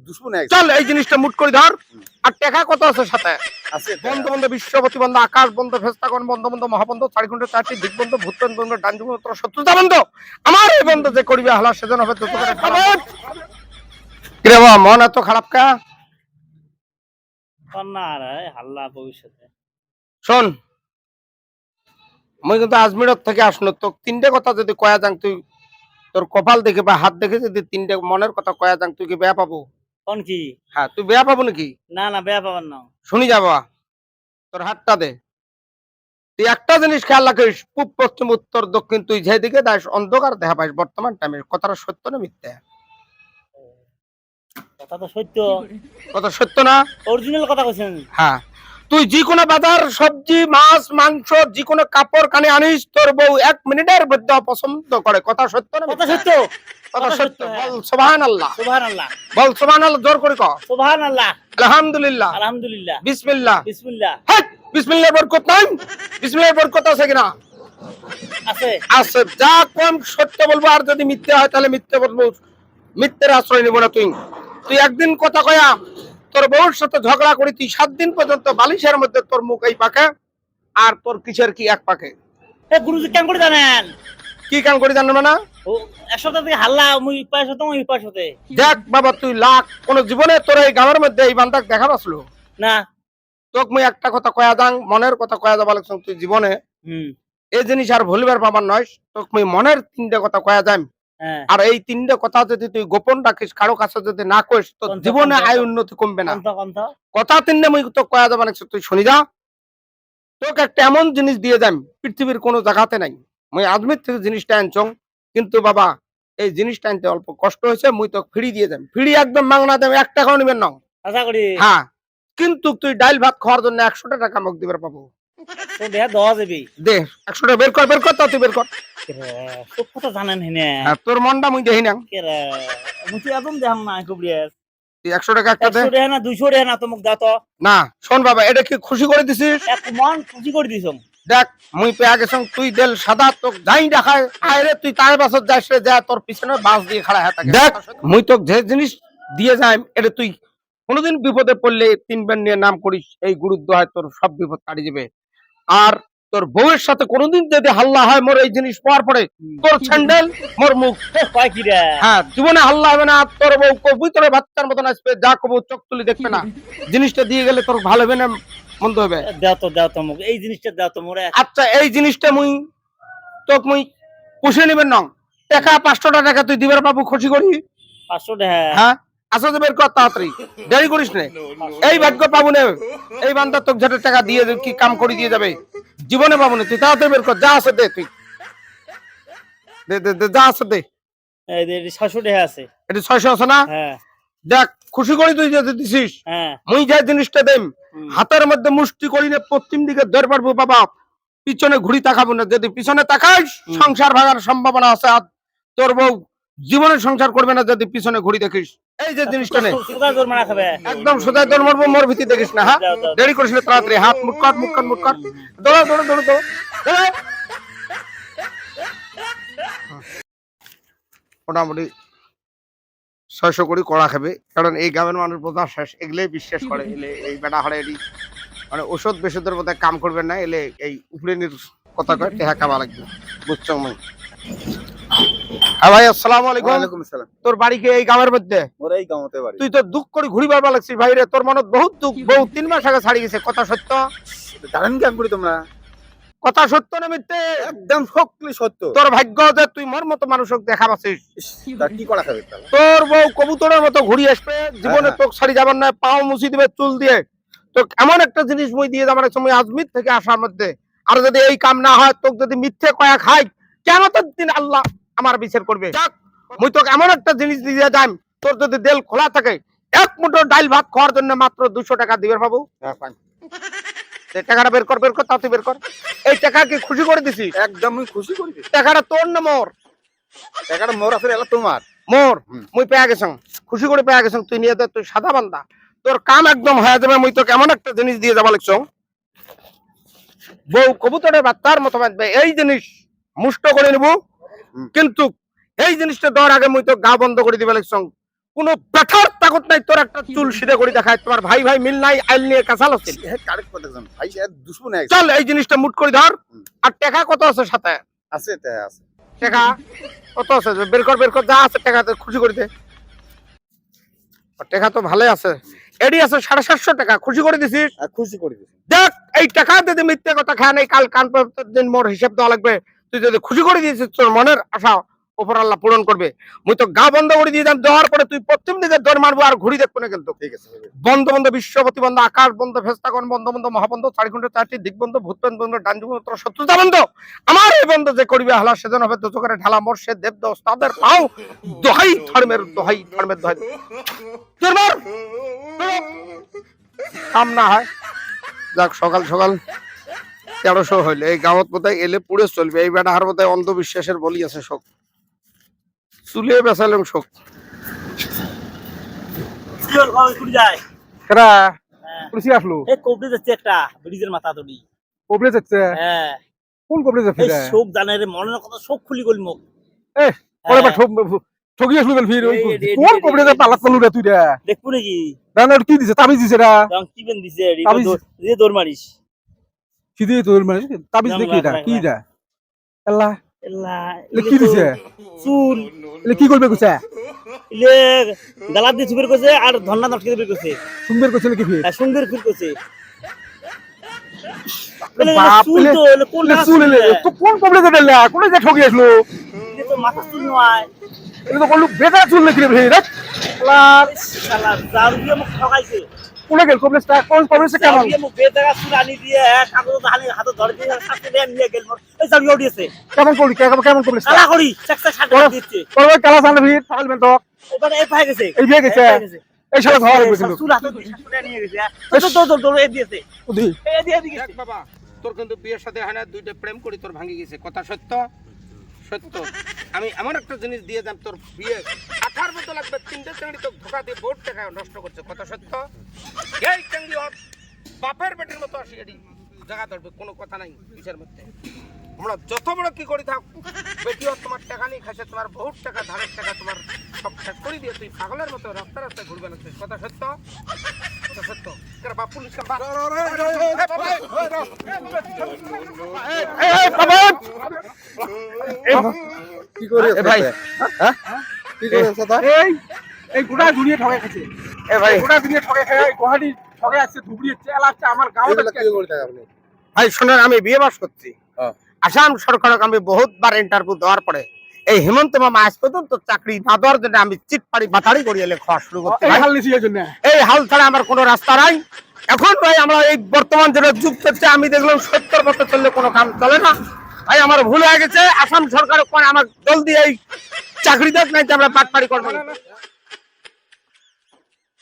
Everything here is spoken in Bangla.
দুশ্মন চল এই জিনিসটা মুট করে ধর। আর টাকা কত আছে সাথে? আছে বন্ধ বন্ধ বিশ্বপতি বন্ধ আকাশ বন্ধ ফেস্তাগণ বন্ধ বন্ধ মহাবন্ধ চারিখণ্ড চারটি দিক বন্ধ ভূতন বন্ধ ডান যুগ শত্রুতা বন্ধ আমার এই বন্ধ যে করিবে হালা সেজন হবে তত করে খারাপ। কিরে বাবা মন এত খারাপ কা? না রে হাল্লা ভবিষ্যতে শোন মই কিন্তু আজমিরত থেকে আসলো তো তিনটে কথা যদি কয়া যাং তুই তোর কপাল দেখে বা হাত দেখে যদি তিনটে মনের কথা কয়া যাং তুই কি বেয়া পাবো? কোন কি? হ্যাঁ তুই বেয়া পাবো নাকি? না না বেয়া পাবার না। শুনি যাবা তোর হাতটা দে। তুই একটা জিনিস খেয়াল রাখিস পূব পশ্চিম উত্তর দক্ষিণ তুই যেদিকে যাস অন্ধকার দেখা পাইস বর্তমান টাইমে। কথাটা সত্য না মিথ্যা? কথা তো সত্য, কথা সত্য না? অরিজিনাল কথা কইছেন। হ্যাঁ তুই যে কোনো বাজার সবজি মাছ মাংস যে কোনো কাপড় কানে আনিস তোর বউ 1 মিনিটের মধ্যে পছন্দ করে। কথা সত্য না? কথা সত্য, কথা সত্য। বল সুবহানাল্লাহ। সুবহানাল্লাহ। বল সুবহানাল্লাহ জোর করে কও। সুবহানাল্লাহ। আলহামদুলিল্লাহ। আলহামদুলিল্লাহ। বিসমিল্লাহ। বিসমিল্লাহ। হ্যাঁ বিসমিল্লাহ বরকত নাই? বিসমিল্লাহ বরকত আছে কিনা? আছে আছে। যা কোন সত্য বলবো আর যদি মিথ্যা হয় তাহলে মিথ্যা বলবো। মিথ্যের আশ্রয় নিব না। তুই তুই একদিন কথা কয়া তোর বউর সাথে ঝগড়া করি তুই 7 দিন পর্যন্ত বালিশের মধ্যে তোর মুখ এই পাকে আর তোর কিসের কি এক পাকে। এ গুরুজি কেন করে জানেন? কি কাম করে জানো না? ও এক সপ্তাহ থেকে হাল্লা মুই পাশ হতে মুই পাশ হতে। দেখ বাবা তুই লাখ কোন জীবনে তোর এই গ্রামের মধ্যে এই বান্দাক দেখা পাসলো না? তোকে মুই একটা কথা কয়া দাং মনের কথা কয়া যাবা লাগছ তুই জীবনে এই জিনিস আর ভুলবার পাবার নয়। তোকে মুই মনের 3টে কথা কয়া যাই হ্যাঁ। আর এই 3টে কথা যদি তুই গোপন রাখিস কারো কাছে যদি না কইস তো জীবনে আয় উন্নতি কমবে না। কথা 3টে মুই তো কয়া যাবা লাগছ তুই শুনি যা। তোকে একটা এমন জিনিস দিয়ে যাই পৃথিবীর কোনো জায়গাতে নাই। মুই আজমির থেকে জিনিসটা আনছং কিন্তু বাবা এই জিনিসটা আনতে অল্প কষ্ট হয়েছে মুই তো ফ্রি দিয়ে দেব। ফ্রি একদম মাংনা দেব 1 টাকাও নিবেন না। আশা করি। হ্যাঁ কিন্তু তুই ডাল ভাত খাওয়ার জন্য 100 টাকা মুখ দিবার পাবো। তো দেয়া দেওয়া যাবে। দে 100 টাকা বের কর তা তুই বের কর। সব কথা জানেন হেনে। তোর মনটা মুই দেখি না। কেরে মুই তো একদম দেখাম না কবরিয়াস। তুই 100 টাকা একটা দে। 100 টাকা না 200 টাকা না তো মুখ দাও তো। না শোন বাবা এটা কি খুশি করে দিছিস? এক মন খুশি করে দিছম। দেখ মুই পেয়া গেছং তুই দেল সাদা তো যাই দেখায় আরে তুই তার বাসত যাস রে যা তোর পিছনে বাস দিয়ে খাড়া হয়ে থাকে। দেখ মুই তো যে জিনিস দিয়ে যাই এটা তুই কোনোদিন বিপদে পড়লে 3 বার নিয়ে নাম করিস এই গুরুত্ব হয় তোর সব বিপদ কাটি যাবে। আর তোর বউয়ের সাথে কোনোদিন যদি হাল্লা হয় মোর এই জিনিস পাওয়ার পরে তোর স্যান্ডেল মোর মুখ। কয় কি রে? হ্যাঁ জীবনে হাল্লা হবে না। তোর বউ কবুতরে বাচ্চার মতন আসবে যা কবু চোখ তুলি দেখবে না। জিনিসটা দিয়ে গেলে তোর ভালো হবে না মন্দ হবে? দাও তো মুখ এই জিনিসটা দাও তো মোরে। আচ্ছা এই জিনিসটা মুই তোক মুই পুষে নিবেন না। টাকা 500 টাকা তুই দিবার বাবু খুশি করি। 500 টাকা? হ্যাঁ আসা তো বের কর তাড়াতাড়ি দেরি করিস না। এই ভাগ্য পাবো না এই বান্দা তোকে যেটা টাকা দিয়ে কি কাম করে দিয়ে যাবে জীবনে পাবো না। তুই তাড়াতাড়ি বের কর যা আছে দে। তুই দে দে দে যা আছে দে। এই 600 টাকা আছে। এটা 600 আছে না? হ্যাঁ। দেখ খুশি করি তুই যদি দিছিস। হ্যাঁ। মুই যে জিনিসটা দেম হাতের মধ্যে মুষ্টি করি না পশ্চিম দিকে ধরে পারবো বাবা পিছনে ঘুরি তাকাবো না। যদি পিছনে তাকাইস সংসার ভাঙার সম্ভাবনা আছে। আর তোর বউ জীবনে সংসার করবে না যদি পিছনে ঘুরি দেখিস। এই যে জিনিসটা নে সোজা জোর মারা খাবে একদম সোজা দৌড় মারবো মোর ভিতর দেখিস না। হ্যাঁ দেরি করিস না তাড়াতাড়ি হাত মুখ কর মুখ কর মুখ কর দৌড়া দৌড়া দৌড়া দৌড়া। মোটামুটি 600 কোটি কড়া খাবে কারণ এই গ্রামের মানুষ বোঝা শেষ এগুলোই বিশ্বাস করে। এলে এই বেটা হরে এটি মানে ওষুধ বেষুধের মধ্যে কাম করবেন না। এলে এই উপরে কথা কয় টেহা কামা লাগবে বুঝছো? হ্যাঁ ভাই আসসালামু আলাইকুম। ওয়ালাইকুম আসসালাম। তোর বাড়ি কি এই গ্রামের মধ্যে? ওর এই গাঁওতে বাড়ি। তুই তো দুঃখ করে ঘুরি বারবার লাগছিস ভাই রে। তোর মনত বহুত দুঃখ বউ 3 মাস আগে ছাড়ি গেছে। কথা সত্য? জানেন কেন করি তোমরা? কথা সত্য না মিথ্যে? একদম সকলি সত্য। তোর ভাগ্য যে তুই মোর মতো মানুষক দেখা পাচ্ছিস। তা কি করা খাবে তাহলে? তোর বউ কবুতরের মতো ঘুরি আসবে জীবনে তোকে ছাড়ি যাবার না। পাও মুছি দিবে চুল দিয়ে। তো এমন একটা জিনিস মুই দিয়ে যাবার সময় আজমির থেকে আসার মধ্যে আর যদি এই কাম না হয় তোকে যদি মিথ্যে কয়া খাই কিয়ামতের দিন আল্লাহ আমার বিচার করবে। যাক মুই তোকে এমন একটা জিনিস দিয়ে যাই তোর যদি দেল খোলা থাকে 1 মুঠো ডাল ভাত খাওয়ার জন্য মাত্র 200 টাকা দিবের পাবো। এই টাকাটা বের কর তাতে বের কর। এই টাকা কি খুশি করে দিছিস? একদম খুশি করি। টাকাটা তোর না মোর? টাকাটা মোর আছে এলা তোমার। মোর মুই পেয়া গেছং খুশি করে পেয়া গেছং। তুই নিয়ে দে তুই সাদা বান্দা তোর কাম একদম হয়ে যাবে। মুই তোকে এমন একটা জিনিস দিয়ে যাবা লাগছ বউ কবুতরের বাচ্চার মতো বাঁধবে। এই জিনিস মুষ্ট করে নিব কিন্তু এই জিনিসটা দেওয়ার আগে মুই তো গা বন্ধ করে দিবা লাগছ। কোনো ব্যথার তাকত নাই তোর একটা চুল সিধে করে দেখায়। তোমার ভাই ভাই মিল নাই, আইল নিয়ে কাঁচাল আছে। হ্যাঁ কারেক্ট কথা জান ভাই সে দুশ্মন এক চল এই জিনিসটা মুট করে ধর। আর টাকা কত আছে সাথে? আছে তে আছে টাকা কত আছে? বের কর যা আছে টাকা খুশি করে দে। টাকা তো ভালোই আছে, এডি আছে 750 টাকা, খুশি করে দিছিস? আর খুশি করে দিছি দেখ এই টাকা যদি মিথ্যে কথা খায় নাই, কাল কান দিন মোর হিসাব দেওয়া লাগবে। তুই যদি খুশি করে দিয়েছিস তোর মনের আশা উপর আল্লাহ পূরণ করবে। মুই তো গা বন্ধ করে দিয়ে দেওয়ার পরে তুই পশ্চিম দিকে দৌড় মারবো আর ঘুরি দেখবো না কিন্তু। ঠিক আছে বন্ধ বন্ধ বিশ্বপতি বন্ধ, আকাশ বন্ধ, ফেস্তাগণ বন্ধ বন্ধ, মহাবন্ধ, চারিখণ্ড চারটি দিক বন্ধ, ভূতপেন বন্ধ, ডান যুগ শত্রুতা বন্ধ। আমার এই বন্ধ যে করিবে হালা সেজন হবে দোচকের ঢালা। মোর সে দেব দোষ তাদের পাও দোহাই ধর্মের দোহাই দোহাই। তোর মার কাম না হয়। যাক সকাল সকাল 1300 হইলে এই গাঁৱত বোধহয় এলে পুড়ে চলবে। এই বেটা হার বোধহয় অন্ধবিশ্বাসের বলি আছে শোক, চুলে বেচালাম শোক। যায় কেডা হ্যাঁ। পুলিশি আসলো? এই কবরে যাচ্ছে একটা ব্রিজের মাথা ধরি। কবরে যাচ্ছে? হ্ঁ কোন কবরে যাচ্ছে? এই শোক জানে রে, মনের কথা শোক খুলি গল মুখ। এ ওরে বা হ্যাঁ। ঠগি আসলো বেল ফির। ওই এই, এই, কোন এই, কবরে এই, যা এই, পালাত পালু রে তুই রে? দেখবো নাকি না না কি দিছে? তাবিজ দিছে রা? রং কি বেন দিছে তাবিজ? দিয়ে দৌড় মারিস। সিধে তোর মানে তাবিজ রাম দেখি এটা রাম কি রাম। এটা? আল্লাহ এলা এলে কি দিছে? চুল এলে কি করবে কইছে? ইলে গালাত দিয়ে চুপের করছে আর ধন্না নটকে বের করছে। সুন্দর কইছে কি ফির? আর সুন্দর ফিল করছে। বাপ চুল এলে তো এলে কোন এলে চুল এলে তো কোন কবরে যা দিলা? কোন যা ঠগি আসলো? এটা তো মাথা চুল নয়। এলে তো কলু বেটা চুল নাকি রে ফির? আল্লাহ শালা জাল দিয়ে মুখ ঠকাইছে। কোন গেল কবরেটা? কোন কবরেটা জাল কেমন? দিয়ে মুখ বেদাগা চুল আনি দিয়ে কাগজ হাতে হাতে ধরে দিয়ে সাথে দিয়ে নিয়ে গেল। এই জাল দিয়ে উঠিয়েছে কেমন করলি? কেমন কবরেটা? কালা করি চেকচা শার্ট দিচ্ছে। করবে কালা জানা ফির পাগল বেন তো। এবারে এই ভাই গেছে এই বিয়ে গেছে? এই শালা ঘর বসে চুল হাতে দিয়ে শার্ট নিয়ে গেছে। তো এই দিয়েছে উদি এই দিয়ে গেছে। দেখ বাবা তোর কিন্তু বিয়ের সাথে হয় না, দুইটা প্রেম করি তোর ভাঙি গেছে। কথা সত্য সত্য। আমি এমন একটা জিনিস দিয়ে যাম তোর বিয়ে 18 মতো লাগবে। 3টে চাংড়ি তো ধোকা দিয়ে বহুত টাকা নষ্ট করছে। কথা সত্য। এই চাংড়ি ওর বাপের বেটির মতো আসি এডি জায়গা ধরবে, কোনো কথা নাই বিষয়ের মধ্যে। আমরা যত বড় কি করি থাক, বেটিও তোমার টাকা নিয়ে খাইছে, তোমার বহুত টাকা ধারের টাকা তোমার সব শেষ করে দিয়ে তুই পাগলের মতো রাস্তা রাস্তায় ঘুরবে না। কথা সত্য কথা সত্য। কেন বাপ পুলিশ কাম কি করে এ ভাই, হ্যাঁ কি করে সাদা এই এই গোটা দুনিয়া ঠগাই খাচ্ছে। এ ভাই গোটা দুনিয়া ঠগাই খায়। গুয়াহাটি ঠগাই আছে, ধুবড়ি চেলা আছে, আমার গাঁও এগুলা কি করে থাকে আপনি ভাই শোনেন, আমি বিয়ে বাস করছি। হ্যাঁ। আসাম সরকারকে আমি বহুতবার ইন্টারভিউ দেওয়ার পরে এই হেমন্ত মামা আজ পর্যন্ত চাকরি না দেওয়ার জন্য আমি চিটপাড়ি বাতাড়ি করিয়ে খাওয়া শুরু করতে এই ভাই। হাল নিছি এর জন্য। এই হাল ছাড়া আমার কোনো রাস্তা নাই। এখন ভাই আমরা এই বর্তমান যেটা যুগ চলছে, আমি দেখলাম 70 বছর চললে কোনো কাম চলে না। ভাই আমার ভুল হয়ে গেছে। আসাম সরকার আমার জলদি এই চাকরি দেখ, নাই আমরা পাটপাড়ি করবো।